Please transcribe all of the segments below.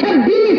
26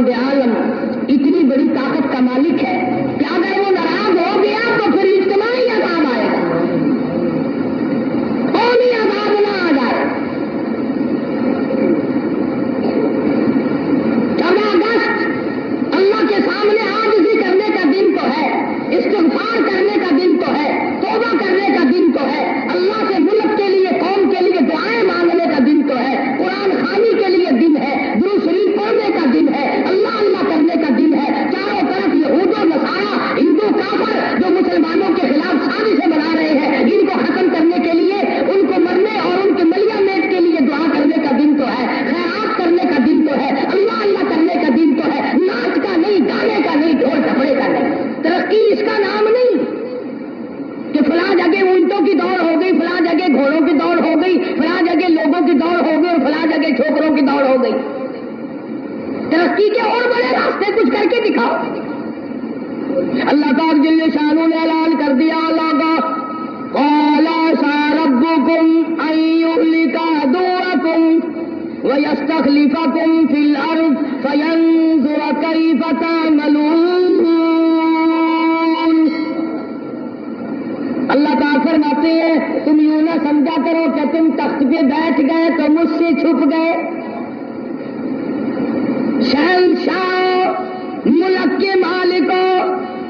خداوند عالم اتنی بڑی طاقت کا مالک ہے کہ اگر وہ ناراض ہو گیا تو پھر اجتماعی عذاب آئے گا، قومی عذاب نہ آ جائے۔ 14 اگست اللہ کے سامنے عاجزی کرنے کا دن تو ہے، استغفار کرنے کا دن تو ہے، توبہ کرنے کا دن تو ہے، اللہ سے ملک کے لیے قوم کے لیے دعائیں مانگنے کا دن تو ہے، قرآن خوانی کے لیے دن ہے، درود شریف پڑھنے کا دن ہے، اللہ اللہ کرنے کا دن ہے۔ چاروں طرف یہود و نصارا، ہندو کافر جو مسلمانوں کے خلاف سازشیں بنا رہے ہیں، ان کو ختم کرنے کے لیے، ان کو مرنے اور ان کے ملیا میٹ کے لیے دعا کرنے کا دن تو ہے، خیرات کرنے کا دن تو ہے، اللہ اللہ کرنے کا دن تو ہے، ناچ کا نہیں، گانے کا نہیں، ڈھول ٹپڑے کا نہیں۔ ترقی اس کا نام نہیں کہ فلاں جگہ اونٹوں کی دوڑ ہو گئی، فلاں جگہ گھوڑوں کی دوڑ ہو گئی، فلاں جگہ لوگوں کی دوڑ ہو گئی اور فلاں جگہ چھوکروں کی دوڑ ہو گئی۔ ترقی کے اور بڑے راستے کچھ کر کے دکھاؤ۔ اللہ پاک جل شانہ نے اعلان کر دیا، قال عسى ربكم ان يهلك عدوكم ويستخلفكم في الارض فينظر كيف تعملون۔ اللہ پاک فرماتے ہیں تم یوں نہ سمجھا کرو کہ تم تخت پہ بیٹھ گئے تو مجھ سے چھپ گئے۔ شہنشاہ، ملک کے مالکوں،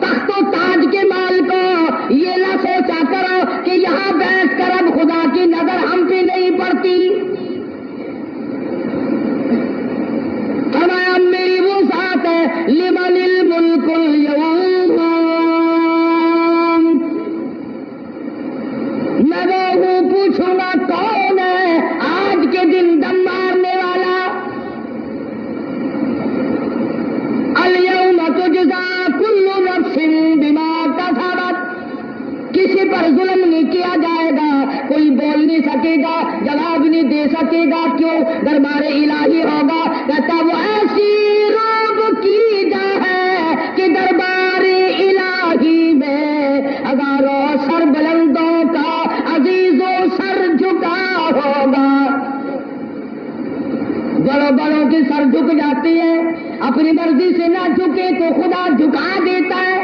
تخت و تاج کے مالکوں، یہ نہ سوچا کرو کہ یہاں بیٹھ کر اب خدا کی نظر ہم پہ نہیں پڑتی۔ فرمایا میری وہ ذات ہے لمن الملک اليوم، میں وہ ہوں پوچھوں گا کون ہے آج کے دن دم مارنے والا۔ اليوم تجزا كل نفس بما كسبت، کسی پر ظلم نہیں کیا جائے گا، کوئی بول نہیں سکے گا، جواب نہیں دے سکے گا، کیوں؟ دربار الہی ہوگا، کہتا وہ ایسی روب کی جا ہے کہ دربار الہی میں ہزاروں سر بلندوں کا عزیزوں سر جھکا ہوگا۔ بڑوں بڑوں کے سر جھک جاتے ہیں، اپنی مرضی سے نہ جھکے تو خدا جھکا دیتا ہے۔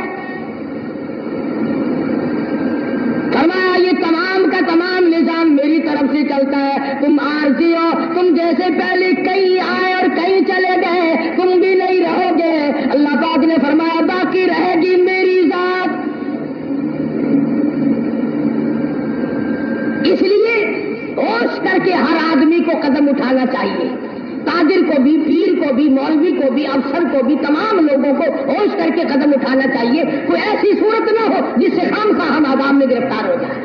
فرمایا یہ تمام کا تمام نظام میری طرف سے چلتا ہے، تم عارضی ہو، تم جیسے پہلے کئی آئے اور کئی چلے گئے، تم بھی نہیں رہو گے۔ اللہ پاک نے فرمایا باقی رہے گی میری ذات۔ اس لیے ہوش کر کے ہر آدمی کو قدم اٹھانا چاہیے، تاجر کو بھی، پیر کو بھی، مولوی کو بھی، افسر کو بھی، تمام لوگوں کو ہوش کر کے قدم اٹھانا چاہیے۔ کوئی ایسی صورت نہ ہو جس سے خامخواہ ہم عذاب میں گرفتار ہو جائیں۔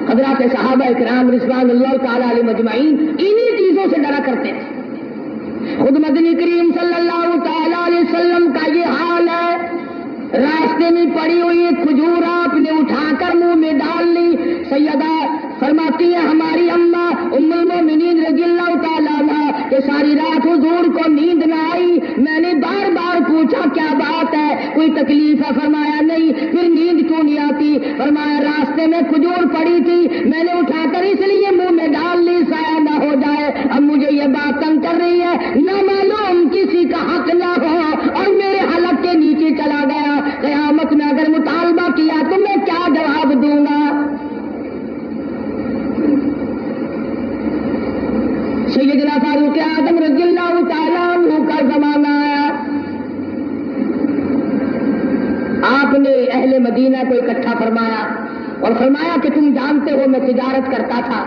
حضرات صحابہ کرام رضوان اللہ تعالی علیہ مجمعین انہی چیزوں سے ڈرا کرتے ہیں۔ خود مدنی کریم صلی اللہ تعالی علیہ وسلم کا یہ حال ہے، راستے میں پڑی ہوئی ایک کھجور آپ نے اٹھا کر منہ میں ڈال لی۔ سیدہ فرماتی ہیں ہماری اماں ام المؤمنین رضی اللہ تعالیٰ عنہ کہ ساری رات حضور کو نیند نہ آئی، میں نے بار بار پوچھا کیا بات ہے، کوئی تکلیف ہے؟ فرمایا نہیں۔ پھر نیند کیوں نہیں آتی؟ فرمایا راستے میں کھجور پڑی تھی، میں نے اٹھا کر اس لیے منہ میں ڈال لی ضائع نہ ہو جائے۔ اب مجھے یہ بات تنگ کر رہی ہے، نہ معلوم کسی کا حق نہ ہو اور میرے حلق کے نیچے چلا گیا، قیامت میں اگر مطالبہ کیا تو میں کیا جواب دوں گا؟ سیدنا فاروق اعظم رضی اللہ تعالیٰ عنہ کا زمانہ آیا، آپ نے اہل مدینہ کو اکٹھا فرمایا اور فرمایا کہ تم جانتے ہو میں تجارت کرتا تھا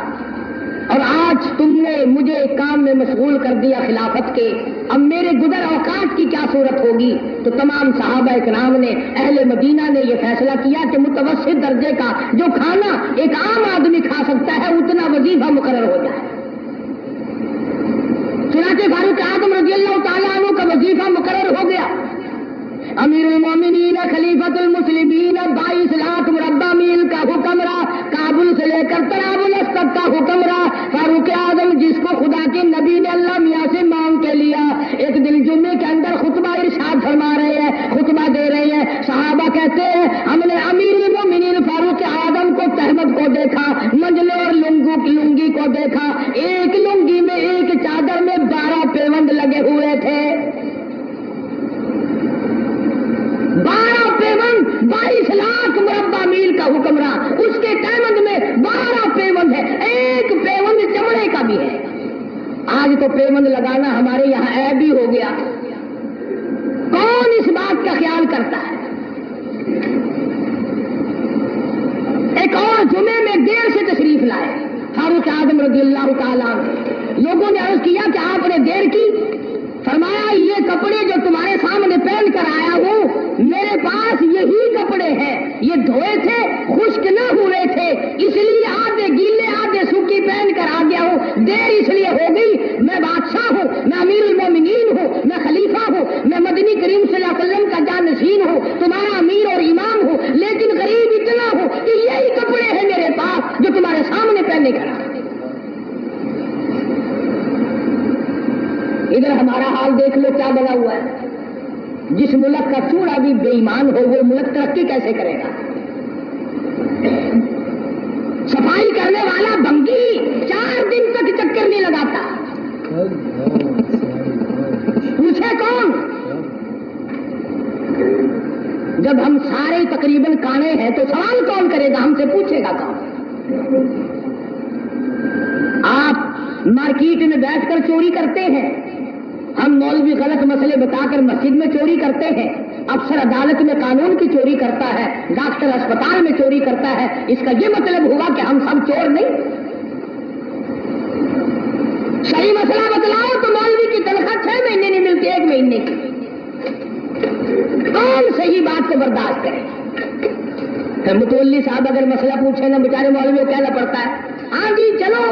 اور آج تم نے مجھے ایک کام میں مشغول کر دیا خلافت کے، اب میرے گزر اوقات کی کیا صورت ہوگی؟ تو تمام صحابہ کرام نے، اہل مدینہ نے یہ فیصلہ کیا کہ متوسط درجے کا جو کھانا ایک عام آدمی کھا سکتا ہے اتنا وظیفہ مقرر ہو جائے۔ چنانچہ فاروق اعظم رضی اللہ تعالیٰ عنہ کا وظیفہ مقرر ہو گیا۔ امیر المومنین خلیفۃ المسلمین 22 لاکھ مربع میل کا حکمراں، کابل سے لے کر طرابلس تک کا حکمراں، فاروق اعظم جس کو خدا کے نبی نے اللہ میاں سے مانگ کے لیا، ایک دن جمعے کے اندر خطبہ ارشاد فرما رہے ہیں، خطبہ دے رہے ہیں۔ صحابہ کہتے ہیں ہم نے امیر المومنین فاروق اعظم کو تہمت کو دیکھا، منجلے اور لنگی کو دیکھا، ایک لنگی میں ایک چادر میں 12 پیوند لگے ہوئے آج تو پیمند لگانا ہمارے یہاں عیب ہی ہو گیا. کون اس بات کا خیال کرتا ہے؟ ایک اور جمعے میں دیر سے تشریف لائے فاروق اعظم رضی اللہ تعالیٰ عنہ. لوگوں نے عرض کیا کہ آپ نے دیر کی. فرمایا یہ کپڑے جو تمہارے سامنے پہن کر آیا ہوں میرے پاس یہی کپڑے ہیں. یہ دھوئے تھے, خشک نہ ہوئے تھے, اس لیے آدھے گیلے آدھے سوکھی پہن کر آ گیا ہوں. دیر اس لیے ہو گئی, میں بادشاہ ہوں, میں امیر المومنین ہوں, میں خلیفہ ہوں, میں مدنی کریم صلی اللہ علیہ وسلم کا جانشین ہوں, تمہارا امیر اور امام ہوں, لیکن غریب اتنا ہوں کہ یہی کپڑے ہیں میرے پاس جو تمہارے سامنے پہننے کر آئے. ادھر ہمارا حال دیکھ لو کیا بنا ہوا ہے. جس ملک کا چوڑا بھی بے ایمان ہو وہ ملک ترقی کیسے کرے گا؟ صفائی کرنے والا بنگی 4 دن تک چکر نہیں لگاتا. پوچھے کون؟ جب ہم سارے تقریباً کانے ہیں تو سوال کون کرے گا؟ ہم سے پوچھے گا کون؟ آپ مارکیٹ میں بیٹھ کر چوری کرتے ہیں, ہم مولوی غلط مسئلے بتا کر مسجد میں چوری کرتے ہیں, افسر عدالت میں قانون کی چوری کرتا ہے, ڈاکٹر اسپتال میں چوری کرتا ہے. اس کا یہ مطلب ہوا کہ ہم سب چور نہیں؟ صحیح مسئلہ بتلاؤ تو مولوی کی تنخواہ 6 مہینے نہیں ملتی, 1 مہینے کی. کون صحیح بات کو برداشت کرے؟ متولی صاحب اگر مسئلہ پوچھے نا بیچارے مولوی کو کہنا پڑتا ہے ہاں جی چلو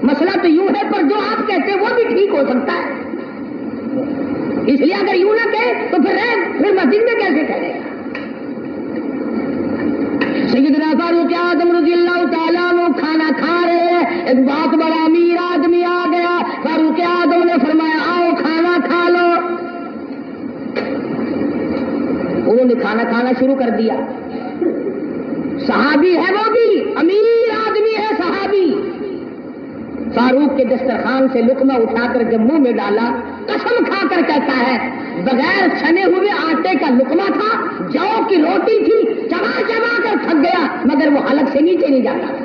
مسئلہ تو یوں ہے پر جو آپ کہتے ہیں وہ بھی ٹھیک ہو سکتا ہے. اس لیے اگر یوں نہ کہے تو پھر مسجد میں کیسے کہے گا؟ سیدنا فاروق اعظم رضی اللہ تعالیٰ عنہ کھانا کھا رہے ہیں, ایک بہت بڑا امیر آدمی آ گیا. فاروق اعظم نے فرمایا آؤ کھانا کھا لو. انہوں نے کھانا کھانا شروع کر دیا. صحابی ہے وہ بھی, امیر آدمی ہے صحابی. فاروق کے دسترخوان سے لقمہ اٹھا کر جب منہ میں ڈالا, قسم کھا کر کہتا ہے بغیر چھنے ہوئے آٹے کا لقمہ تھا, جو کی روٹی تھی, چبا چبا کر تھک گیا مگر وہ حلق سے نیچے نہیں جاتا تھا.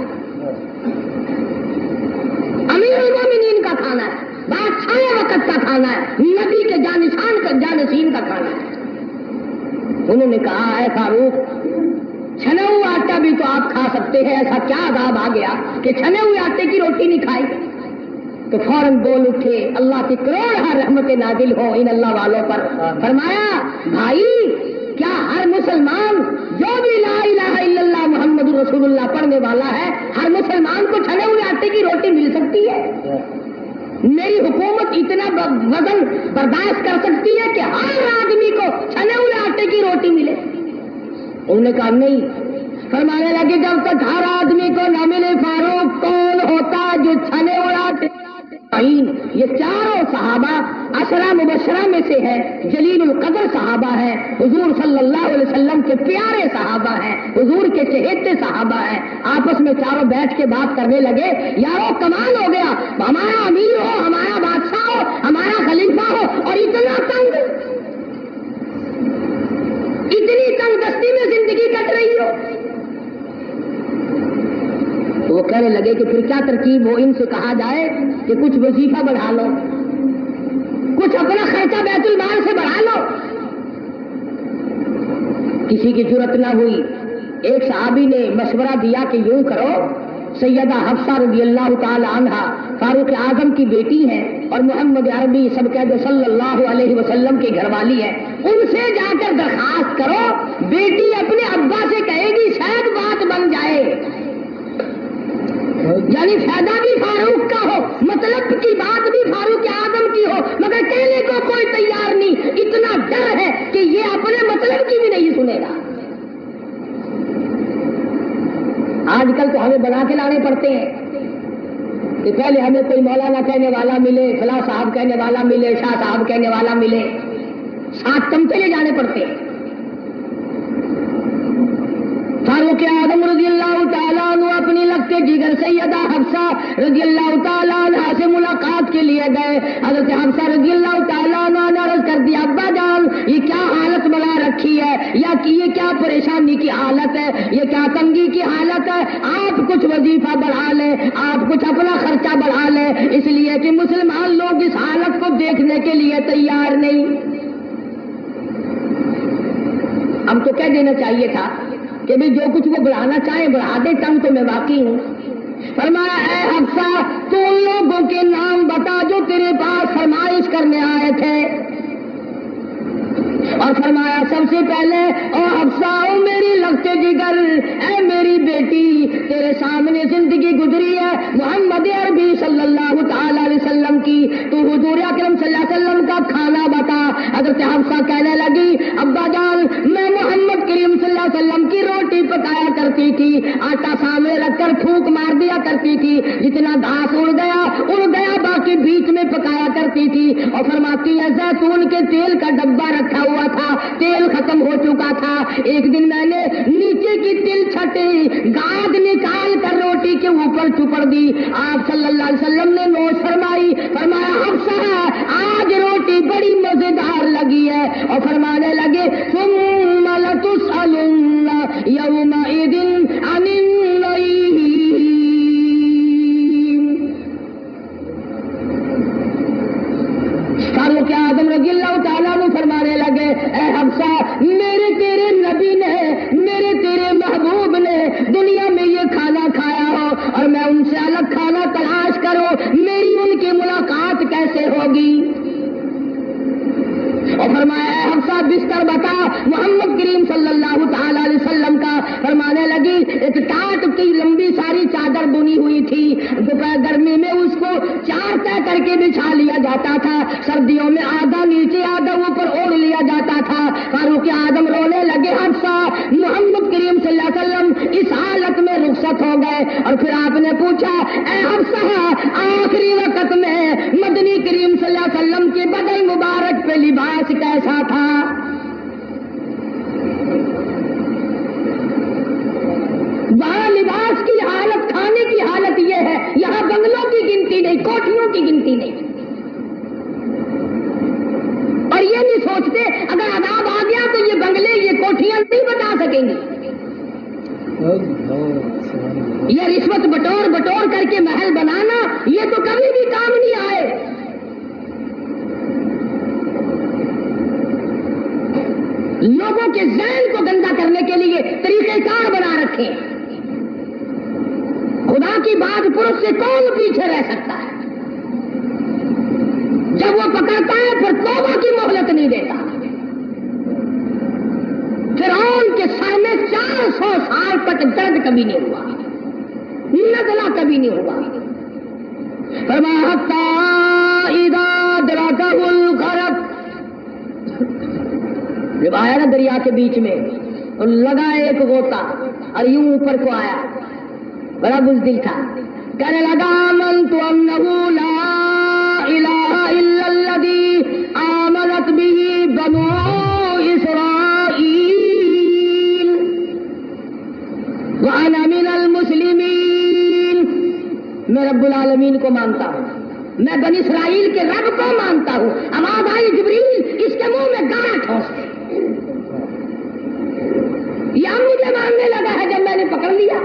امیر المومنین کا کھانا ہے, بادشاہ وقت کا کھانا ہے, نبی کے جانشین کا کھانا ہے. انہوں نے کہا اے فاروق چھنے ہوئے آٹا بھی تو آپ کھا سکتے ہیں, ایسا کیا عذاب آ گیا کہ چھنے ہوئے آٹے کی روٹی نہیں کھائی؟ تو فوراً بول اٹھے, اللہ کی کروڑ رحمت نازل ہو ان اللہ والوں پر. فرمایا بھائی کیا ہر مسلمان جو بھی لا الہ الا اللہ محمد رسول اللہ پڑھنے والا ہے, ہر مسلمان کو چھنے ہوئے آٹے کی روٹی مل سکتی ہے؟ میری حکومت اتنا وزن برداشت کر سکتی ہے کہ ہر آدمی کو چھنے ہوئے آٹے کی روٹی ملے؟ انہوں نے کہا نہیں. فرمانے لگے جب تک ہر آدمی کو نہ ملے فاروق کون ہوتا جو چھنے ہوئے آٹے. یہ چاروں صحابہ عشرہ مبشرہ میں سے ہے, جلیل القدر صحابہ ہیں, حضور صلی اللہ علیہ وسلم کے پیارے صحابہ ہیں, حضور کے چہیتے صحابہ ہیں. آپس میں چاروں بیٹھ کے بات کرنے لگے, یارو کمال ہو گیا, ہمارا امیر ہو, ہمارا بادشاہ ہو, ہمارا خلیفہ ہو اور اتنا تنگ, اتنی تنگ دستی میں زندگی کٹ رہی ہو. تو وہ کہنے لگے کہ پھر کیا ترکیب ہو؟ ان سے کہا جائے کہ کچھ وظیفہ بڑھا لو, کچھ اپنا خرچہ بیت المال سے بڑھا لو. کسی کی جرت نہ ہوئی. ایک صحابی نے مشورہ دیا کہ یوں کرو, سیدہ حفصہ رضی اللہ تعالی عنہا فاروق اعظم کی بیٹی ہیں اور محمد عربی سب کہتے صلی اللہ علیہ وسلم کی گھر والی ہے, ان سے جا کر درخواست کرو, بیٹی اپنے ابا سے کہے گی شاید بات بن جائے. یعنی فائدہ بھی فاروق کا ہو, مطلب کی بات بھی فاروق اعظم کی ہو, مگر کہنے کو کوئی تیار نہیں. اتنا ڈر ہے کہ یہ اپنے مطلب کی بھی نہیں سنے گا. آج کل تو ہمیں بنا کے لانے پڑتے ہیں کہ پہلے ہمیں کوئی مولانا کہنے والا ملے, فلاں صاحب کہنے والا ملے, شاہ صاحب کہنے والا ملے, 7 چمچے لے جانے پڑتے ہیں. فاروق اعظم رضی اللہ تعالیٰ عنہ اپنی لگتے جگر سیدہ حفصہ رضی اللہ تعالیٰ عنہ سے ملاقات کے لیے گئے. حضرت حفصہ رضی اللہ تعالیٰ عنہ نے عرض کر دیا ابا جان یہ کیا حالت بنا رکھی رکھی ہے، یا کہ یہ کیا پریشانی کی حالت ہے، یہ کیا تنگی کی حالت ہے، آپ کچھ وظیفہ بڑھا لیں، آپ کچھ اپنا خرچہ بڑھا لیں، اس لیے کہ مسلمان لوگ اس حالت کو دیکھنے کے لیے تیار نہیں۔ ہم تو کہہ دینا چاہیے تھا کہ بھی جو کچھ وہ بڑھانا چاہیں بڑھا دے، تنگ تو میں واقعی ہوں۔ فرمایا اے حفصہ تو ان لوگوں کے نام بتا جو تیرے پاس فرمائش کرنے آئے تھے، اور فرمایا سب سے پہلے او حفصہ او میری لگتے جگر، اے میری بیٹی تیرے سامنے زندگی گزری ہے محمد عربی صلی اللہ تعالی علیہ وسلم کی، تو حضور اکرم صلی اللہ علیہ وسلم کا کھانا بتا۔ حضرت حفصہ کہنے لگی ابا جان میں محمد کریم صلی اللہ علیہ وسلم کی روٹی پکایا کرتی تھی، آٹا سامنے رکھ کر پھونک مار دیا کرتی تھی، جتنا گھاس اڑ گیا باقی بیچ میں پکایا کرتی تھی، اور فرماتی ہے زیتون کے تیل کا ڈبہ رکھا ہوا تھا، تیل ختم ہو چکا تھا، ایک دن میں نے نیچے کی تل چھٹی گاد نکال کر روٹی کے اوپر چپڑ دی، آپ صلی اللہ علیہ وسلم نے نوش فرمائی، فرمایا حفصہ آج روٹی بڑی مزیدار لگی ہے، اور فرمانے لگے ثم لتسألن یومئذ عن النعیم۔ فاروق اعظم رضی اللہ تعالیٰ عنہ فرمانے لگے اے حفصہ میرے تیرے نبی نے میرے تیرے محبوب نے دنیا میں یہ کھانا کھایا ہو اور میں ان سے الگ کھانا تلاش کروں، میری ان کی ملاقات کیسے ہوگی؟ اور فرمایا اے حفصہ بستر بتا محمد کریم صلی اللہ تعالی علیہ وسلم کا، فرمانے لگی ایک ٹاٹ کی لمبی ساری چادر بنی ہوئی تھی، دوپہر گرمی میں اس کو چار طے کر کے بچھا لیا جاتا تھا، سردیوں میں آدھا نیچے آدھا اوپر اوڑھ لیا جاتا تھا۔ فاروق اعظم رونے لگے حفصہ محمد کریم صلی اللہ علیہ وسلم اس حالت میں رخصت ہو گئے، اور پھر آپ نے پوچھا اے حفصہ آخری وقت میں مدنی کریم صلی اللہ علیہ وسلم کے بدن مبارک پہ لباس کیسا تھا؟ وہاں لباس کی حالت کھانے کی حالت یہ ہے، یہاں بنگلوں کی گنتی نہیں، کوٹھیوں کی گنتی نہیں، اور یہ نہیں سوچتے اگر عذاب آ گیا تو یہ بنگلے یہ کوٹھیاں نہیں بتا سکیں گے، یہ رشوت بٹور کر کے محل بنانا یہ تو کبھی بھی کام نہیں آئے۔ لوگوں کے ذہن کو گندا کرنے کے لیے طریقہ کار بنا رکھے، خدا کی بات پرس سے کون پیچھے رہ سکتا ہے؟ جب وہ پکڑتا ہے پھر توبہ کی مہلت نہیں دیتا۔ فرعون کے سر میں 400 سال تک درد کبھی نہیں ہوا، نزلہ کبھی نہیں ہوا۔ فرمایا حتی اذا ادرکہ الغرق، جب آیا نا دریا کے بیچ میں اور لگا ایک غوطہ اور یوں اوپر کو آیا، بڑا بزدل تھا، کہنے لگا آمنت انہ لا الہ الا الذی آمنت بہ بنو اسرائیل وانا من المسلمین، میں رب العالمین کو مانتا ہوں، میں بنی اسرائیل کے رب کو مانتا ہوں۔ آواز آئی جبریل اس کے منہ میں گانا ٹھوس دے، یا مجھے ماننے لگا ہے جب میں نے پکڑ لیا،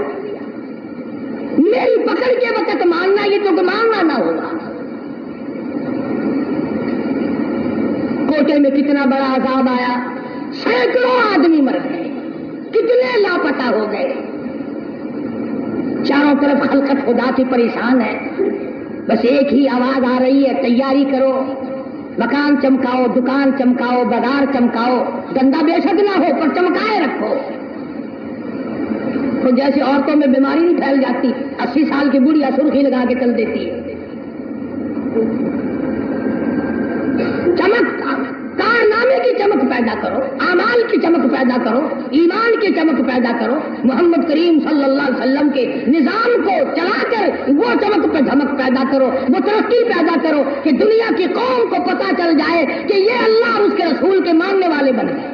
میری پکڑ کے وقت ماننا یہ تو ماننا نہ ہوگا۔ کوٹے میں کتنا بڑا عذاب آیا، سینکڑوں آدمی مر گئے، کتنے لاپتہ ہو گئے، چاروں طرف خلقت خدا کی پریشان ہے، بس ایک ہی آواز آ رہی ہے تیاری کرو، مکان چمکاؤ، دکان چمکاؤ، بازار چمکاؤ، گندا بے شک نہ ہو پر چمکائے رکھو۔ تو جیسے عورتوں میں بیماری نہیں پھیل جاتی، 80 سال کی بڑھیا سرخی لگا کے چل دیتی ہے، چمک کارنامے کی چمک پیدا کرو، اعمال کی چمک پیدا کرو، ایمان کی چمک پیدا کرو، محمد کریم صلی اللہ علیہ وسلم کے نظام کو چلا کر وہ چمک پہ دھمک پیدا کرو، وہ ترقی پیدا کرو کہ دنیا کی قوم کو پتا چل جائے کہ یہ اللہ اور اس کے رسول کے ماننے والے بن گئے۔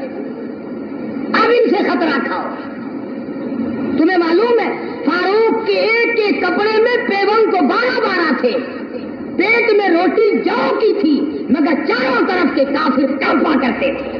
اب ان سے خطرہ کھاؤ۔ تمہیں معلوم ہے فاروق کے ایک ایک کپڑے میں پیون کو 12 تھے، پیٹ میں روٹی جو کی تھی، مگر چاروں طرف کے کافر تڑپا کرتے تھے۔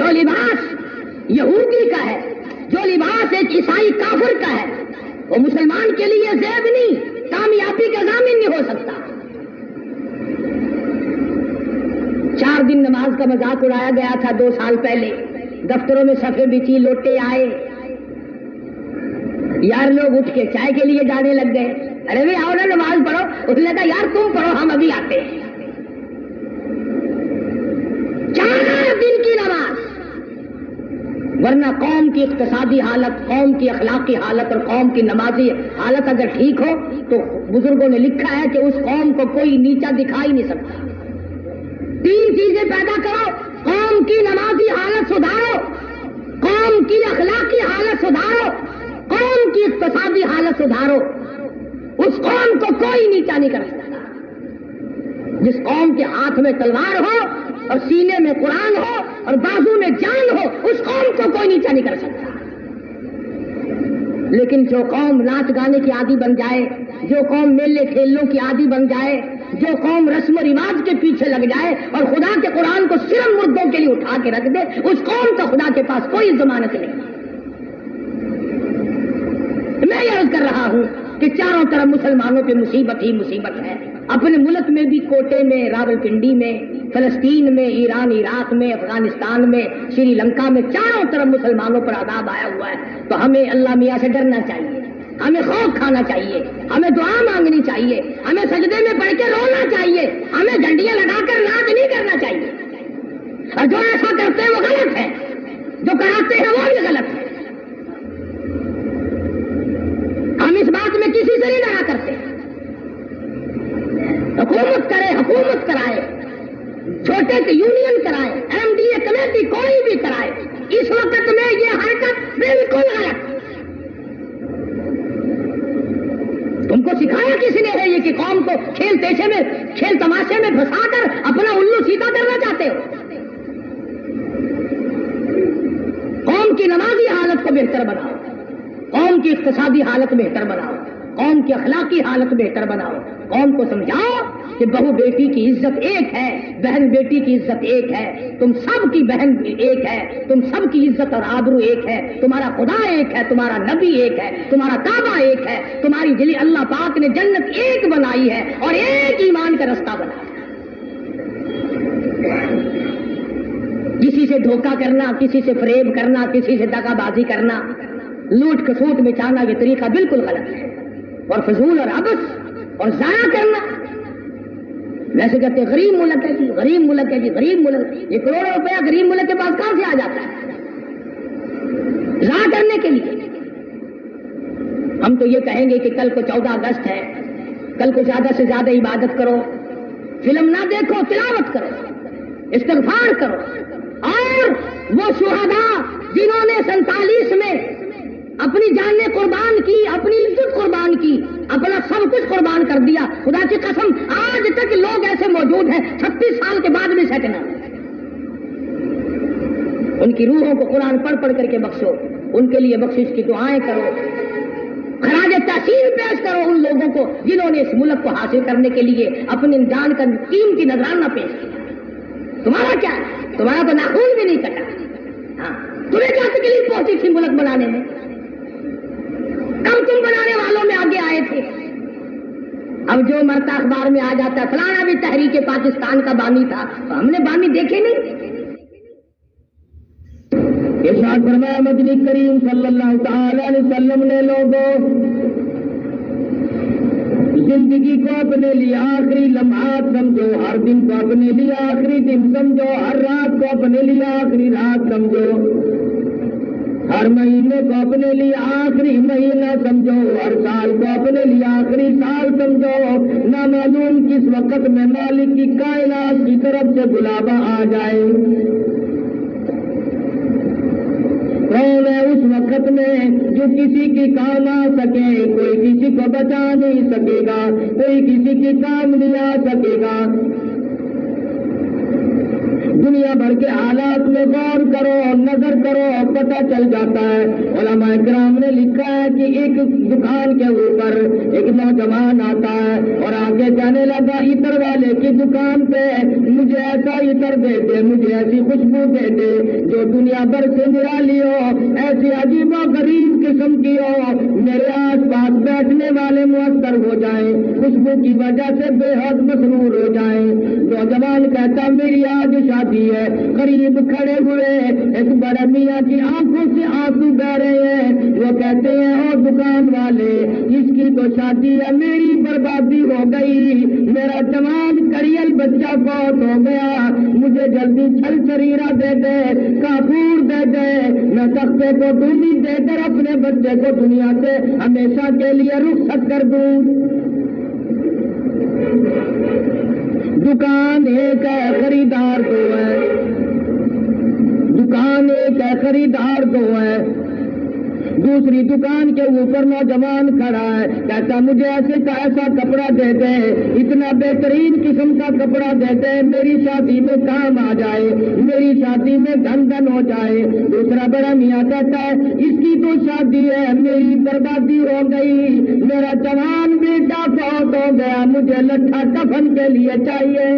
جو لباس یہودی کا ہے، جو لباس ایک عیسائی کافر کا ہے، وہ مسلمان کے لیے زیب نہیں، کامیابی کا ضامن نہیں ہو سکتا۔ 4 دن نماز کا مذاق اڑایا گیا تھا 2 سال پہلے، دفتروں میں صفیں بچی، لوٹے آئے، یار لوگ اٹھ کے چائے کے لیے جانے لگ گئے، ارے بھائی آؤ نا نماز پڑھو، اس نے کہا یار تم پڑھو ہم ابھی آتے ہیں۔ 4 دن کی نماز، ورنہ قوم کی اقتصادی حالت، قوم کی اخلاقی حالت اور قوم کی نمازی حالت اگر ٹھیک ہو تو بزرگوں نے لکھا ہے کہ اس قوم کو کوئی نیچا دکھا ہی نہیں سکتا۔ 3 چیزیں پیدا کرو، قوم کی نمازی حالت سدھارو، قوم کی اخلاقی حالت سدھارو، قوم کی اقتصادی حالت سدھارو، اس قوم کو کوئی نیچا نہیں کر سکتا۔ جس قوم کے ہاتھ میں تلوار ہو اور سینے میں قرآن ہو اور بازو میں جان ہو، اس قوم کو کوئی نیچا نہیں کر سکتا۔ لیکن جو قوم ناچ گانے کی عادی بن جائے، جو قوم میلے کھیلوں کی عادی بن جائے، جو قوم رسم و رواج کے پیچھے لگ جائے اور خدا کے قرآن کو صرف مردوں کے لیے اٹھا کے رکھ دے، اس قوم کا خدا کے پاس کوئی ضمانت نہیں۔ میں یہ عرض کر رہا ہوں کہ چاروں طرف مسلمانوں پہ مصیبت ہی مصیبت ہے، اپنے ملک میں بھی، کوٹے میں، راولپنڈی میں، فلسطین میں، ایران عراق میں، افغانستان میں، سری لنکا میں، چاروں طرف مسلمانوں پر عذاب آیا ہوا ہے۔ تو ہمیں اللہ میاں سے ڈرنا چاہیے، ہمیں خوف کھانا چاہیے، ہمیں دعا مانگنی چاہیے، ہمیں سجدے میں پڑھ کے رونا چاہیے، ہمیں ڈنڈیاں لگا کر ناچ نہیں کرنا چاہیے۔ اور جو ایسا کرتے ہیں وہ غلط ہے، جو کراتے ہیں وہ بھی غلط ہے۔ ہم اس بات میں کسی سے نہیں ڈرا کرتے۔ حکومت کرے، حکومت کرائے، چھوٹے سے یونین کرائے، MDA کمیٹی کوئی بھی کرائے، اس وقت میں یہ حرکت بالکل غلط۔ تم کو سکھایا کسی نے ہے یہ کہ قوم کو کھیل پیشے میں، کھیل تماشے میں پھنسا کر اپنا الو سیدھا کرنا چاہتے ہو؟ قوم کی نمازی حالت کو بہتر بناؤ، قوم کی اقتصادی حالت بہتر بناؤ، قوم کی اخلاقی حالت بہتر بناؤ، قوم کو سمجھاؤ کہ بہو بیٹی کی عزت ایک ہے، بہن بیٹی کی عزت ایک ہے، تم سب کی بہن ایک ہے، تم سب کی عزت اور آبرو ایک ہے، تمہارا خدا ایک ہے، تمہارا نبی ایک ہے، تمہارا کعبہ ایک ہے، تمہاری دلی اللہ پاک نے جنت ایک بنائی ہے اور ایک ایمان کا رستہ بنایا۔ کسی سے دھوکہ کرنا، کسی سے فریب کرنا، کسی سے دغا بازی کرنا، لوٹ کسوٹ مچانا، یہ طریقہ بالکل غلط ہے، اور فضول اور عبث اور ضائع کرنا۔ ویسے کہتے ہیں غریب ملک ہے جی، غریب ملک ہے جی، غریب ملک، یہ کروڑوں روپیہ غریب ملک کے پاس کہاں سے آ جاتا ہے ضائع کرنے کے لیے؟ ہم تو یہ کہیں گے کہ کل کو 14 اگست ہے، کل کو زیادہ سے زیادہ عبادت کرو، فلم نہ دیکھو، تلاوت کرو، استغفار کرو، اور وہ شہداء جنہوں نے 47 میں اپنی جانیں قربان کی، اپنی عزت قربان کی، اپنا سب کچھ قربان کر دیا، خدا کی قسم آج تک لوگ ایسے موجود ہیں 36 سال کے بعد بھی سیٹ نہ، ان کی روحوں کو قرآن پڑھ پڑھ کر کے بخشو، ان کے لیے بخشش کی دعائیں کرو، خراج تحسین پیش کرو ان لوگوں کو جنہوں نے اس ملک کو حاصل کرنے کے لیے اپنی جان کا قیمتی نذرانہ پیش کیا۔ تمہارا کیا ہے؟ تمہارا تو ناخون بھی نہیں کٹا، ہاں تمہیں کیا تکلیف پہنچی تھی ملک بنانے میں؟ کب تم بنانے والوں میں آگے آئے تھے؟ اب جو مرتا اخبار میں آ جاتا ہے فلانا بھی تحریک پاکستان کا بانی تھا، تو ہم نے بانی دیکھے نہیں۔ ارشاد فرمایا مدنی کریم صلی اللہ تعالی علیہ وسلم نے لوگوں زندگی کو اپنے لیے آخری لمحات سمجھو، ہر دن کو اپنے لیے آخری دن سمجھو، ہر رات کو اپنے لیے آخری رات سمجھو، ہر مہینے کو اپنے لیے آخری مہینہ سمجھو، ہر سال کو اپنے لیے آخری سال سمجھو، نہ معلوم کس وقت میں مالک کی کائنات کی طرف سے بلاوا آ جائے۔ کون ہے اس وقت میں جو کسی کی کام آ سکے؟ کوئی کسی کو بچا نہیں سکے گا، کوئی کسی کی کام نہیں آ سکے گا۔ دنیا بھر کے حالات میں غور کرو، نظر کرو، پتہ چل جاتا ہے۔ علماء کرام نے لکھا ہے کہ ایک دکان کے اوپر ایک نوجوان آتا ہے اور آگے یہ کہنے لگا عطر والے کی دکان پہ مجھے ایسا عطر دے دے, مجھے ایسی خوشبو دے دے جو دنیا بھر سے نرالی ہو, ایسی عجیب و غریب قسم کی ہو, میرے آس پاس بیٹھنے والے مؤثر ہو جائیں, خوشبو کی وجہ سے بے حد مسرور ہو جائیں. نوجوان کہتا میری آج شادی ہے. قریب کھڑے ہوئے ایک بڑے میاں کی آنکھوں سے آنسو بہ رہے ہیں. وہ کہتے ہیں او دکان والے, اس کی تو شادی ہے, میری بربادی ہو گئی, میرا جوان کڑیل بچہ فوت ہو گیا, مجھے جلدی چھل شریرہ دے دے, کافور دے دے, میں تختے کو ڈوبی دے کر اپنے بچے کو دنیا سے ہمیشہ کے لیے رخصت کر دوں. دکان ایک ہے خریدار دو ہے, دکان ایک ہے خریدار دو ہے. دوسری دکان کے اوپر نوجوان کھڑا ہے, کہتا مجھے ایسا کپڑا دے دے, اتنا بہترین قسم کا کپڑا دے دے, میری شادی میں کام آ جائے, میری شادی میں دھن دھن ہو جائے. دوسرا بڑا میاں کہتا ہے اس کی تو شادی ہے, میری بربادی ہو گئی, میرا جوان بیٹا فوت ہو گیا, مجھے لٹھا کفن کے لیے چاہیے.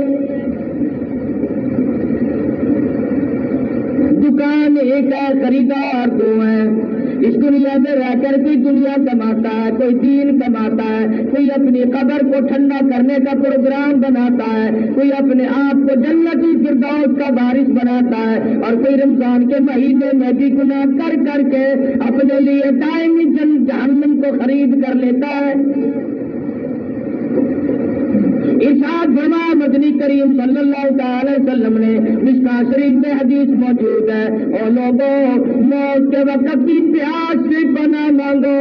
دکان ایک ہے خریدار دو ہیں. اس دنیا میں رہ کر کوئی دنیا کماتا ہے, کوئی دین کماتا ہے, کوئی اپنی قبر کو ٹھنڈا کرنے کا پروگرام بناتا ہے, کوئی اپنے آپ کو جنتی فردوس کا وارث بناتا ہے, اور کوئی رمضان کے مہینے میں بھی گناہ کر کر کے اپنے لیے دائمی جہنم کو خرید کر لیتا ہے. ارشاد فرمایا مدنی کریم صلی اللہ تعالی وسلم نے, مشکاہ شریف میں حدیث موجود ہے, اور لوگوں موت کے وقت کی پیاس سے پناہ مانگو,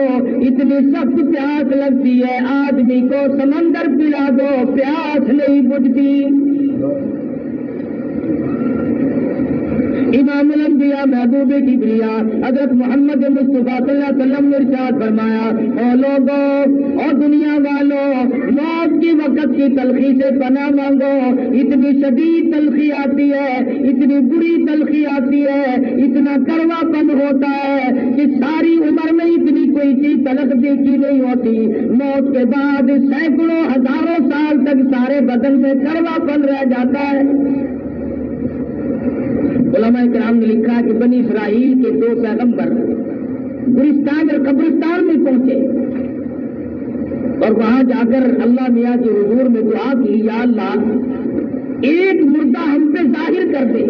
اتنی سخت پیاس لگتی ہے آدمی کو سمندر پلا دو پیاس نہیں بجھتی. امام الانبیاء محبوب کبریا حضرت محمد مصطفیٰ صلی اللہ علیہ وسلم نے ارشاد فرمایا, اور لوگوں اور دنیا والوں موت کے وقت کی تلخی سے پناہ مانگو, اتنی شدید تلخی آتی ہے, اتنی بری تلخی آتی ہے, اتنا کڑوا پن ہوتا ہے کہ ساری عمر میں اتنی کوئی چیز تلخ دیکھی نہیں ہوتی. موت کے بعد سینکڑوں ہزاروں سال تک سارے بدن میں کڑوا پن رہ جاتا ہے. علماء کرام نے لکھا کہ بنی اسرائیل کے دو پیغمبر گلستان اور قبرستان میں پہنچے, اور وہاں جا کر اللہ میاں کے حضور میں دعا کی, یا اللہ ایک مردہ ہم پہ ظاہر کر دے,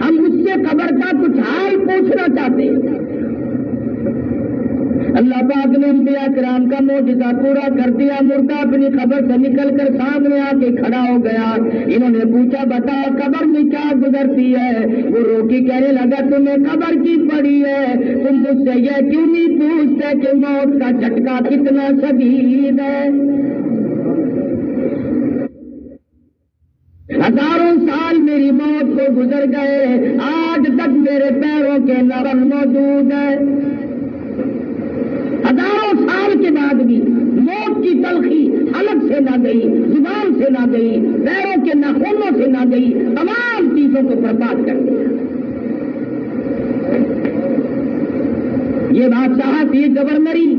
ہم اس سے قبر کا کچھ حال پوچھنا چاہتے ہیں. اللہ پاک نے انبیاء کرام کا معجزہ پورا کر دیا. مردہ اپنی قبر سے نکل کر سامنے آ کے کھڑا ہو گیا. انہوں نے پوچھا بتا قبر میں کیا گزرتی ہے؟ وہ روکی کہنے لگا تمہیں قبر کی پڑی ہے, تم مجھ سے یہ کیوں نہیں پوچھتے کہ موت کا جھٹکا کتنا شدید ہے؟ ہزاروں سال میری موت کو گزر گئے, آج تک میرے پیروں کے نرم موجود ہے. ہزاروں سال کے بعد بھی موت کی تلخی حلق سے نہ گئی, زبان سے نہ گئی, پیروں کے ناخنوں سے نہ گئی, تمام چیزوں کو برباد کر دیا. یہ بادشاہت, یہ گورنری,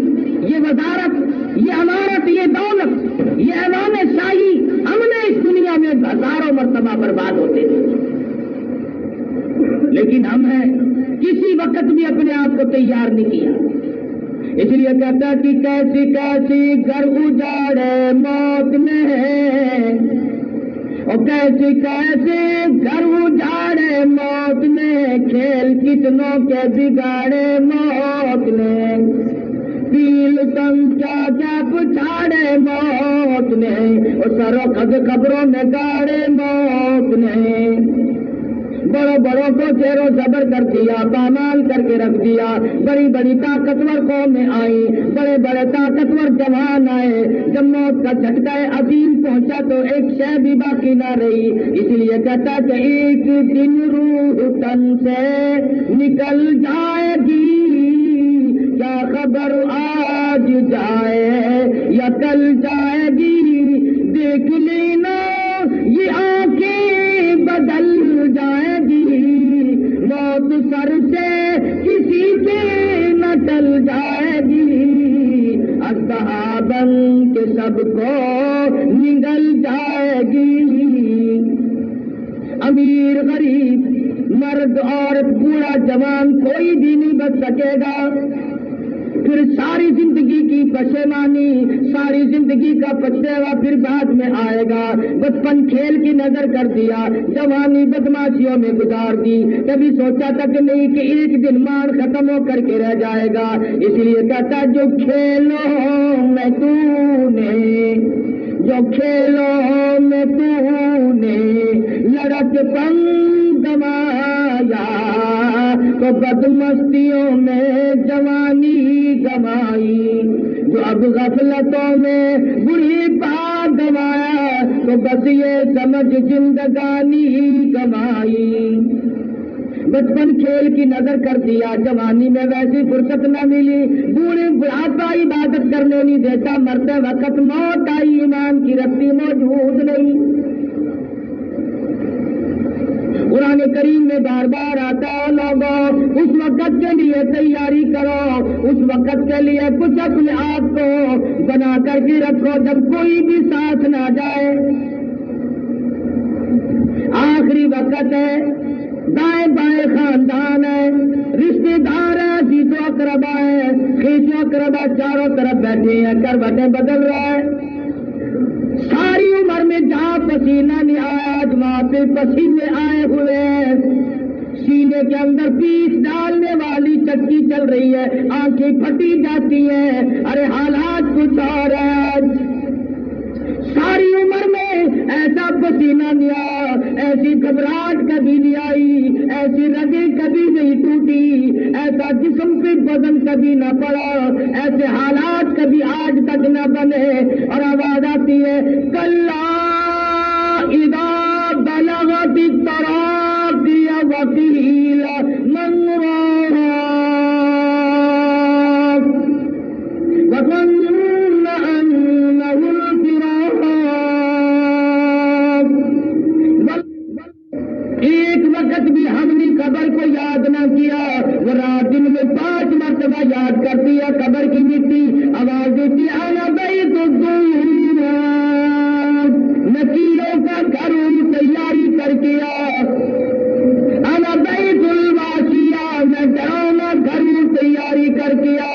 یہ وزارت, یہ امارت, یہ دولت, یہ ایوان شاہی ہم نے اس دنیا میں ہزاروں مرتبہ برباد ہوتے تھے, لیکن ہم ہیں کسی وقت بھی اپنے آپ کو تیار نہیں کیا. اس لیے کہتا کہ کیسی کیسی گھر اجاڑے موت میں, اور کیسی کیسی گھر اجاڑے موت میں, کھیل کتنوں کے بگاڑے موت نے, پیل تم کیا کیا پچھاڑے موت نے, اور سرو قد قبروں میں گاڑے موت نے. بڑوں بڑوں کو زیر و زبر کر دیا, پامال کر کے رکھ دیا. بڑی بڑی طاقتور قومیں آئیں, بڑے بڑے طاقتور جوان آئے. جب موت کا جھٹکا عظیم پہنچا تو ایک شے بھی باقی نہ رہی. اس لیے کہتا کہ ایک دن روح تن سے نکل جائے گی, کیا خبر آج جائے یا کل جائے گی, دیکھ لینا یہ آنکھیں بدل جائے گی, موت سر سے کسی کے نہ ٹل جائے گی. اصحابن کے سب کو نگل جائے گی. امیر غریب مرد عورت بوڑھا جوان کوئی بھی نہیں بچ سکے گا. پھر ساری زندگی کی پشیمانی ساری زندگی کا پچھتاوا پھر بعد میں آئے گا. بچپن کھیل کی نظر کر دیا, جوانی بدماشیوں میں گزار دی, کبھی سوچا تک نہیں کہ ایک دن مان ختم ہو کر کے رہ جائے گا. اس لیے کہتا جو کھیلوں میں تو نے جو کھیلوں میں تو نے لڑک پن گمایا تو بدمستیوں میں جوانی گمائی. جو اب غفلتوں میں بڑھی پا گوایا تو بس یہ سمجھ زندگانی گمائی. بچپن کھیل کی نظر کر دیا, جوانی میں ویسی فرصت نہ ملی, بوڑھے بڑھاپا عبادت کرنے نہیں دیتا, مرتے وقت موت آئی ایمان کی رسی موجود نہیں. قرآن کریم میں بار بار آتا ہے لوگوں اس وقت کے لیے تیاری کرو, اس وقت کے لیے کچھ اپنے آپ کو بنا کر کے رکھو جب کوئی بھی ساتھ نہ جائے. آخری وقت ہے, دائیں بائیں خاندان ہے, رشتے دار ہے, عزیز و اقربا ہے, خیش و اقربا چاروں طرف بیٹھے ہیں, کروٹیں بدل رہا ہے. ساری عمر میں جہاں پسینہ نہیں آیا آج وہاں پہ پسینے آئے ہوئے ہیں. سینے کے اندر پیس ڈالنے والی چکی چل رہی ہے, آنکھیں پھٹی جاتی ہیں. ارے حالات کچھ اور ہے. آج ساری عمر میں ایسا پسینہ نہیں آیا, ایسی گھبراہٹ کبھی نہیں آئی, ایسی رگیں کبھی نہیں ٹوٹی, ایسا جسم پہ بدن کبھی نہ پڑا, ایسے حالات کبھی آج تک نہ بنے. اور آواز آتی ہے کلا اذا بلغت التراقی وقیل من راق وظن انه الفراق. ایک وقت بھی ہم نے قبر کو یاد نہ کیا, وہ رات دن میں 5 مرتبہ یاد کرتی ہے قبر کی مٹی. آواز دیتی انا بیت الدور, نکیروں کا گھر تیاری کر کے آ. انا بیت الواسیہ, میں ڈراؤنا گھر تیاری کر کے آ.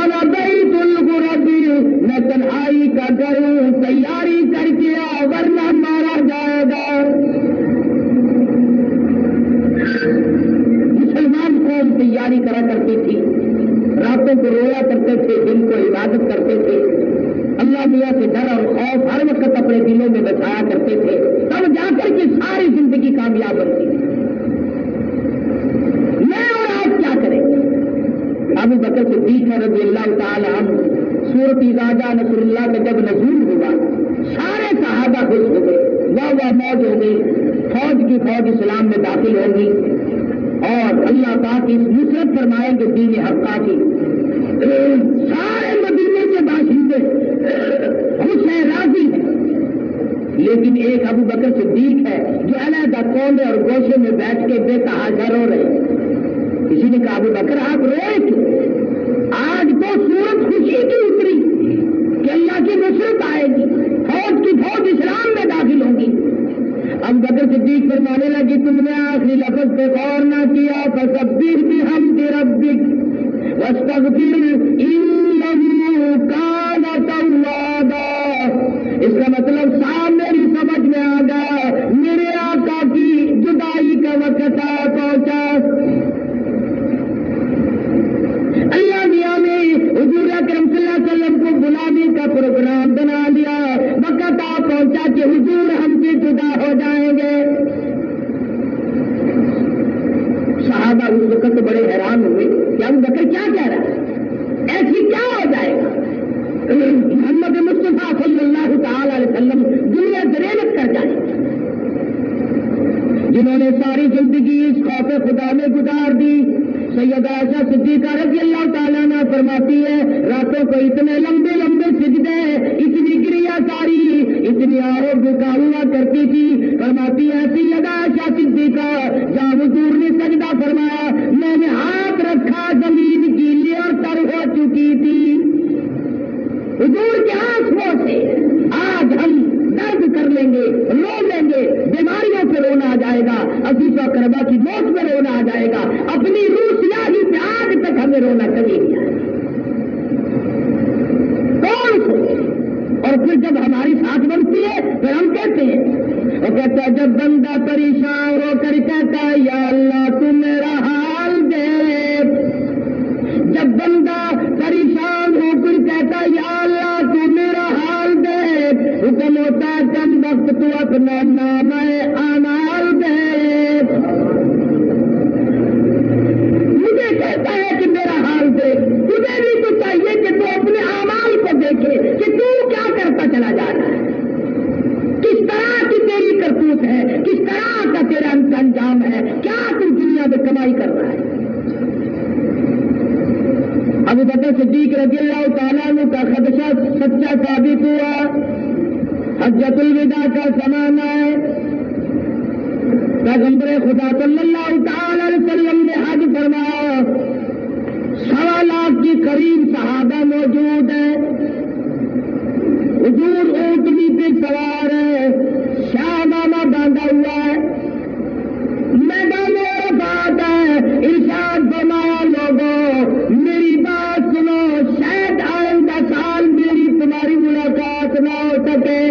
انا بیت الغرب, میں تنہائی کا گھر تیاری کر کے آ ورنہ مارا جائے گا. مسلمان قوم تیاری کرا کرتی تھی, راتوں کو رویا کرتے تھے, دن کو عبادت کرتے تھے, اللہ میاں سے ڈر اور خوف ہر وقت اپنے دلوں میں بچایا کرتے تھے, تب جا کر کے ساری زندگی کامیاب بنتی تھی. میں اور آپ کیا کریں؟ ابو بکر صدیق رضی اللہ تعالی عنہ سورت اذا جاء نصر اللہ کا جب نزول ہوا سارے صحابہ خوش ہو گئے, واہ واہ موج ہو گئی, فوج کی فوج اسلام میں داخل ہوگی اور اللہ پاک اس نصرت فرمائیں گے دین حقہ کی. سارے مدینے کے باشندے خوش ہیں, راضی ہیں, لیکن ایک ابو بکر صدیق ہے جو علیحدہ کونے اور گوشے میں بیٹھ کے بے تحاشا رو رہے. کسی نے کہا ابو بکر آپ روئے کیوں؟ آج تو سورت خوشی کی اتری کہ اللہ کی نصرت آئے گی, فوج کی فوج اسلام میں داخل ہوگی. ابو بکر صدیق فرمانے لگی تم نے آخری لفظ پہ غور نہ کیا, فسبح بحمد ربک واستغفر انہ کان توابا. اس کا مطلب صاحب میری سمجھ میں آ گیا, میرے آقا کی جدائی کا وقت آ پہنچا. اللہ میاں نے حضور اکرم صلی اللہ علیہ وسلم کو بلانے کا پروگرام بنا لیا, وقت آ پہنچا کہ حضور ہم سے جدا ہو جائیں گے. صحابہ اس وقت بڑے حیران ہوئے کہ ابو بکر کیا کہہ رہا ہے, ایسی کیا ہو جائے گا؟ محمد مصطفیٰ صلی اللہ تعالی علیہ وسلم دنیا دریلت کر جائیں, جنہوں نے ساری زندگی اس خوف خدا میں گزار دی. سیدہ عائشہ صدیقہ رضی اللہ تعالیٰ عنہ فرماتی ہے راتوں کو اتنے لمبے لمبے سجدے, اتنی کریا کاری, اتنی آہو بکا ہوا کرتی تھی. فرماتی ہے سیدہ عائشہ صدیقہ جہاں حضور نے سجدہ فرمایا میں نے ہاتھ رکھا زمین گیلی اور تر ہو چکی تھی. حضور کے آنکھوں سے معلوم ہوتا ہے کم وقت تو اپنا نام اعمال دے. مجھے کہتا ہے کہ میرا حال دیکھ، تجھے بھی تو چاہیے کہ تو اپنے اعمال کو دیکھے کہ تو کیا کرتا چلا جا رہا ہے، کس طرح کی تیری کرتوت ہے، کس طرح کا تیرا انجام ہے، کیا تم دنیا میں کمائی کر رہا ہے. ابو بکر صدیق رضی اللہ تعالیٰ عنہ کا خدشہ سچا ثابت ہوا. حجۃ الوداع کا زمانہ ہے، پیغمبر خدا صلی اللہ تعالی علیہ وسلم نے حج فرمایا. 1.25 لاکھ کے قریب صحابہ موجود ہیں. حضور اونٹنی پہ سوار ہے، شاہنامہ باندھا ہوا ہے، میدان عرفات ہے. ارشاد فرمایا لوگوں میری بات سنو، شاید آئندہ سال میری تمہاری ملاقات نہ ہو سکے،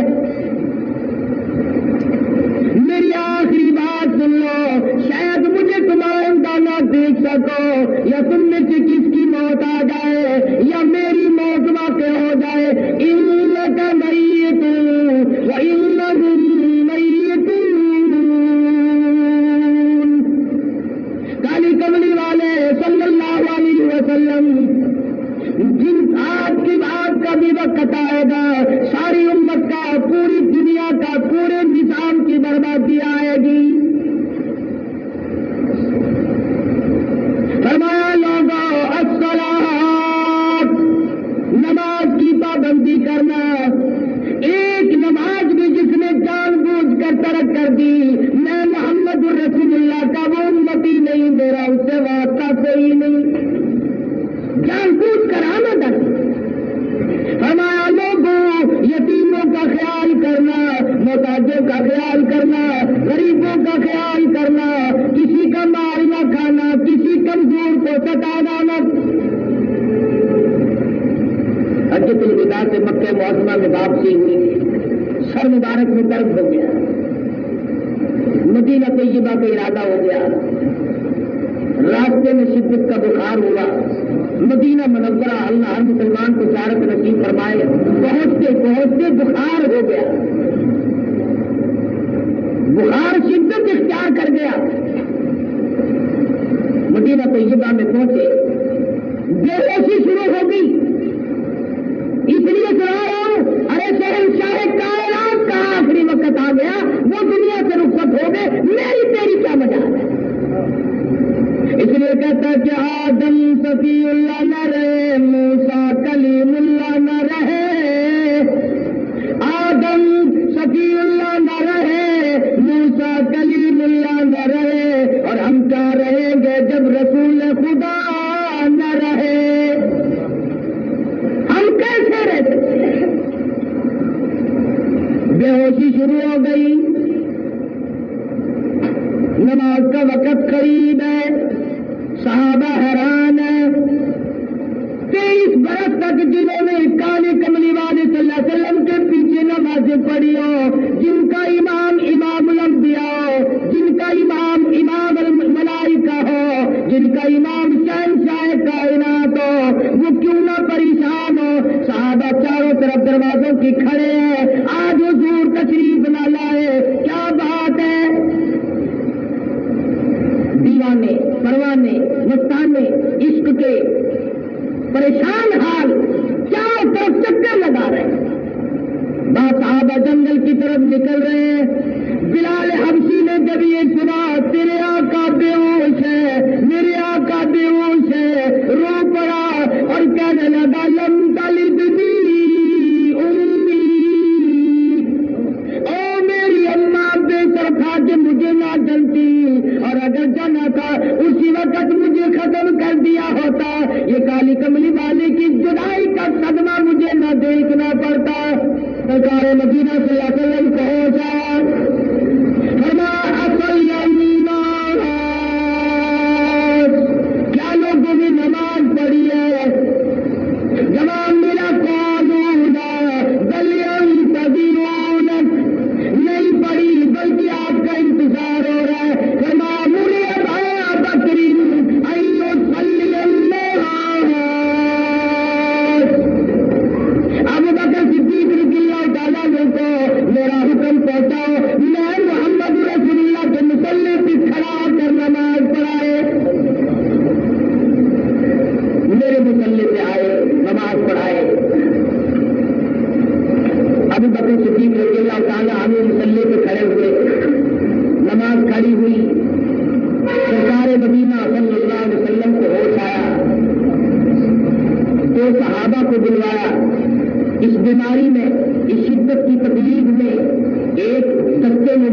میری آخری بات سن لو، شاید مجھے تم آئندہ نہ دیکھ سکو، یا تم میں سے کس کی موت آ جائے یا میری موت واقع ہو جائے. انک میت وانہم میتون. کالی کملی والے صلی اللہ علیہ وسلم، جن آپ کی بات کا بھی وقت آئے گا، ساری امت کا، پوری دنیا کا، پورے نظام کی بربادی آئے گی. فرمایا لوگوں الصلاۃ، نماز کی پابندی کرنا. ایک نماز بھی جس نے جان بوجھ کر ترک کر دی، میں محمد الرسول اللہ کا وہ امتی نہیں، میرا اس سے واسطہ کوئی نہیں. جان بوجھ کر آمد ہے. فرمایا لوگوں یتیموں کا خیال کرنا، محتاجوں کا خیال کرنا، غریبوں کا خیال کرنا، کسی کا مال نہ کھانا، کسی کمزور کو ستانا نہ. حجۃ الوداع سے مکہ معظمہ میں واپسی ہوئی، سر مبارک میں درد ہو گیا، مدینہ طیبہ کا ارادہ ہو گیا، راستے میں شدت کا بخار ہوا. مدینہ منورہ اللہ ہر مسلمان کو زیارت نصیب فرمائے. پہنچتے پہنچتے بخار ہو گیا، بخار شدت اختیار کر گیا. مدینہ طیبہ میں پہنچے، بے ہوشی شروع ہو گئی. اس لیے سنا رہا ہوں، ارے شہنشاہ کائنات کا آخری وقت آ گیا، وہ دنیا سے رخصت ہو گئے، میری تیری کیا مجال ہے. اس لیے کہتا ہے کہ آدم صفی اللہ نہ رہے، موسیٰ کلیم اللہ نہ رہے. آدم صفی اللہ نہ رہے، موسیٰ کلیم اللہ نہ رہے، اور ہم کیا رہیں گے جب رسول خدا نہ رہے؟ ہم کیسے رہ سکتے ہیں؟ بے ہوشی شروع ہو گئی. نماز کا وقت قریب ہے، صحابہ حیران ہیں. 23 برس تک جنہوں نے کالے کملی والے صلی اللہ علیہ وسلم کے پیچھے نمازیں پڑھی ہو، جن کا امام امام الانبیاء ہو، جن کا امام امام الملائکہ ہو، جن کا امام شہنشاہ کائنات ہو، وہ کیوں نہ پریشان ہو. صحابہ چاروں طرف دروازوں کی کھڑے ہیں، آج حضور تشریف نہ لائے، کیا بات ہے. دیوانے، پروانے، مستانے، عشق کے پریشان حال چاروں طرف چکر لگا رہے ہیں. صحابہ جنگل کی طرف نکل رہے ہیں. بلال حبشی نے جب یہ سنا، تیرے آقا بے ہوش ہے، میرے آقا بے ہوش ہے، رو پڑا اور کہنے لگا لم تلد بی امی، او میری اماں بے طرفا کہ مجھے نہ جلتی، اور اگر جانا تھا اسی وقت مجھے ختم کر دیا ہوتا. یہ کالی کملی والے کی جدائی کا صدمہ مجھے نہ دیکھنا پڑتا. سرکار مدینہ صلی اللہ علیہ وسلم کو ہوش آیا. فرمایا اصل کیا لوگوں نے نماز پڑھی ہے؟ جواب میرا قانون نہیں پڑھی، بلکہ آپ کا انتظار ہو رہا ہے. فرمایا مجھے ابا بکری صلی اللہ. ابو بکر صدیق رضی اللہ تعالیٰ عنہ کو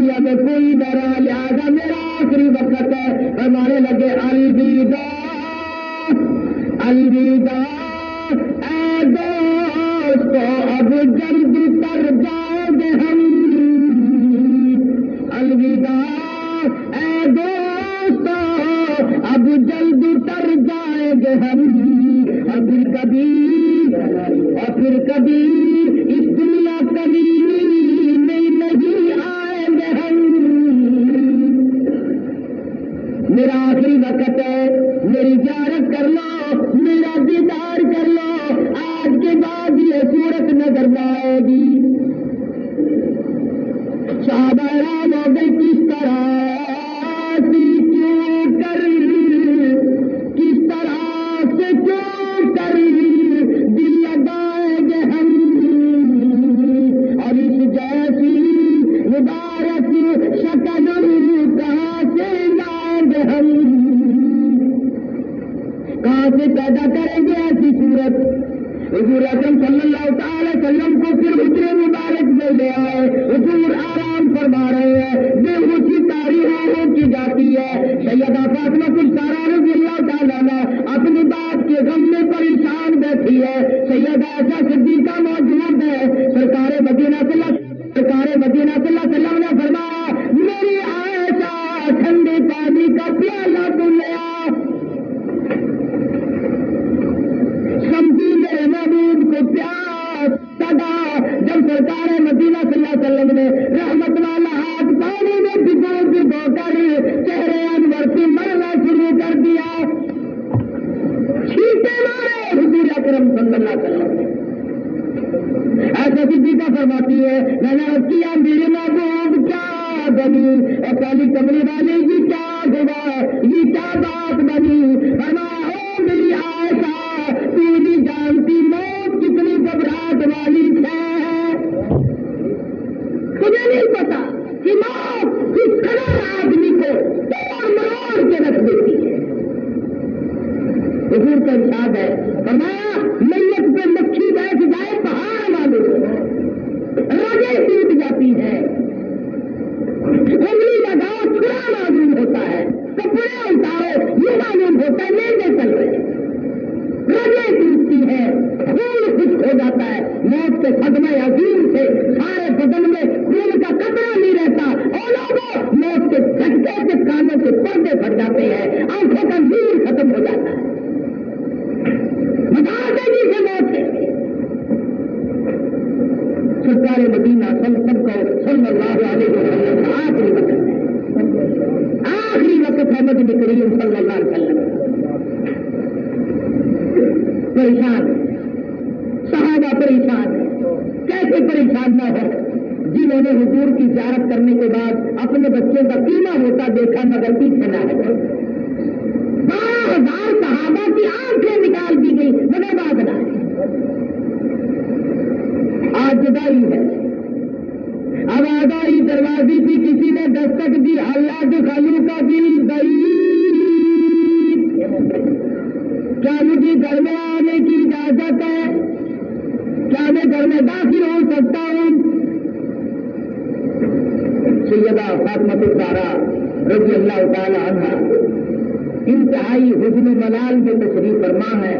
دنیا میں کوئی نہ رہا، لہٰذا میرا آخری وقت ہے. فرمانے لگے الوداع الوداع اے دوستو اب جلد تر جائیں گے ہم. الوداع اے دوستو اب جلد تر جائیں گے ہم. اور پھر کبھی اس دنیا کبھی نہیں آئیں گے ہم. میرا آخری وقت ہے، میری زیارت کر لو، میرا دیدار کر لو. آج کے بعد یہ صورت نظر نہ آئے گی. صحابہ حیران ہو گئی، کس طرح سے کیوں کر، کس طرح سے کیوں کر دل لگائیں گے ہم. اور اس جیسی مبارک شکل کہاں سے لائیں گے ہم، کہاں سے پیدا کریں گے ایسی صورت. حضور اکرم صلی اللہ تعالی وسلم کو پھر حجرے مبارک میں لے آئے. حضور آرام فرما رہے ہیں، بے ہوشی طاری ہو کی جاتی ہے. سیدہ فاطمہ الزہرا رضی اللہ تعالیٰ عنہ اپنی بات کے غم میں پریشان بیٹھی ہے. سیدہ عائشہ صدیقہ موجود ہے. سرکار مدینہ صلی اللہ علیہ وسلم نے فرمایا میری عائشہ ٹھنڈے پانی کا پیالہ تو لے آ. سمجھی میرے محبوب کو پیاس لگا. جب سرکار مدینہ صلی اللہ علیہ وسلم نے رحمت والا ہاتھ پانی میں بھگو کر چہرے انور سے مرنا شروع کر دیا، چھینٹے مارے حضور اکرم صلی اللہ علیہ وسلم نے. ایسا صدیقہ فرماتی ہے میں نے عرض کیا میرے محبوب کیا بنی، اور کالی کمرے والے یہ کیا ہوا، یہ کیا بات بنی. فرمایا او میری عائشہ تو نہیں جانتی موت کتنی گھبراہٹ والی ہے. تجھے نہیں پتا کہ موت کس قدر آدمی کو توڑ مروڑ کے رکھ دیتی ہے. حضور کا ارشاد ہے فرمایا میت پہ مکھی بیٹھ جائے پہاڑ والے رگیں ٹوٹ جاتی ہے، انگلی لگاؤ چھڑا معلوم ہوتا ہے، کپڑے اتارو یہ معلوم ہوتا ہے نیندیں چل رہے ہیں، رگیں ٹوٹتی ہے، خون خشک ہو جاتا ہے. موت کے صدمے عظیم سے سارے بدن میں خون کا قطرہ نہیں رہتا. اور لوگوں موت کے جھٹکے سے کانوں کے پردے پھٹ جاتے ہیں، آنکھوں کا نور ختم ہو جاتا ہے. مداجی سے موت ہے. سرکار مدینہ صلی اللہ علیہ وسلم کا آخری وقت ہے، آخری وقت ہے. نبی کریم صلی اللہ علیہ وسلم پریشان، صحابہ پریشان ہے. کیسے پریشان نہ ہو جنہوں نے حضور کی زیارت کرنے کے بعد اپنے بچوں کا قیمہ ہوتا دیکھا مگر پیچھے نہ ہے. 12,000 صحابہ کی آنکھیں نکال دی گئی مگر بات نہ ہے. آج جدائی ہے، آواز آئی دروازے کی کسی نے دستک دی، اللہ کے خالو کا دل گئی، کیا مجھے گھر میں آنے کی اجازت ہے، کیا میں گھر میں داخل ہو سکتا ہوں. سیدہ فاطمہ الزہرا رضی اللہ تعالی عنہا انتہائی حزن و ملال میں تشریف فرما ہے.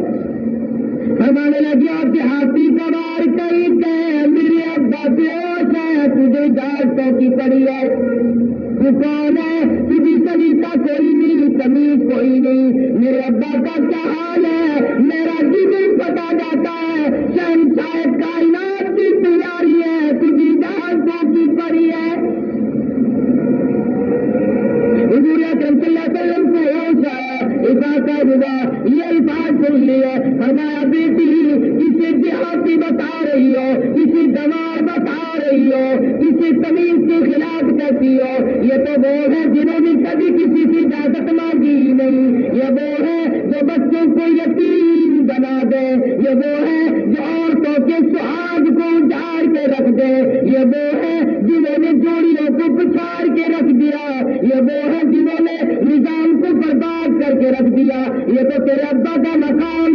فرمانے لگی اور دیہاتی کبار کئی کہ میرے ابا بیوش ہے، تجھے اجازتوں کی پڑی ہے، تو کون ہے، تجھے سلیقہ کوئی نہیں، تمیز کوئی نہیں. میرے ابا کا کیا حال ہے میرا جسم پتا جاتا ہے، شہنشاہ کائنات کی تیاری ہے، تجھے اجازتوں کی پڑی ہے. حضور اکرم صلی اللہ علیہ وسلم کو ہوش آیا، اضافہ ہوا، یہ الفاظ سن لیے. فرمایا بیٹی کسی دیہاتی بتا رہی ہو، کسی گنوار بتا رہی ہو، کسی تمیز کے خلاف کہتی ہو، یہ تو وہ ہے جنہوں نے کبھی کسی کی اجازت مانگی ہی نہیں. یہ وہ ہے جو بچوں کو یتیم بنا دے، یہ وہ ہے جو عورتوں کے سہاگ کو اجاڑ کے رکھ دے، یہ وہ ہے جنہوں نے جوڑیوں کو پچھاڑ کے رکھ دیا، یہ وہ ہے جنہوں نے نظام کو برباد کر کے رکھ دیا. یہ تو تیرے ابا کا مقام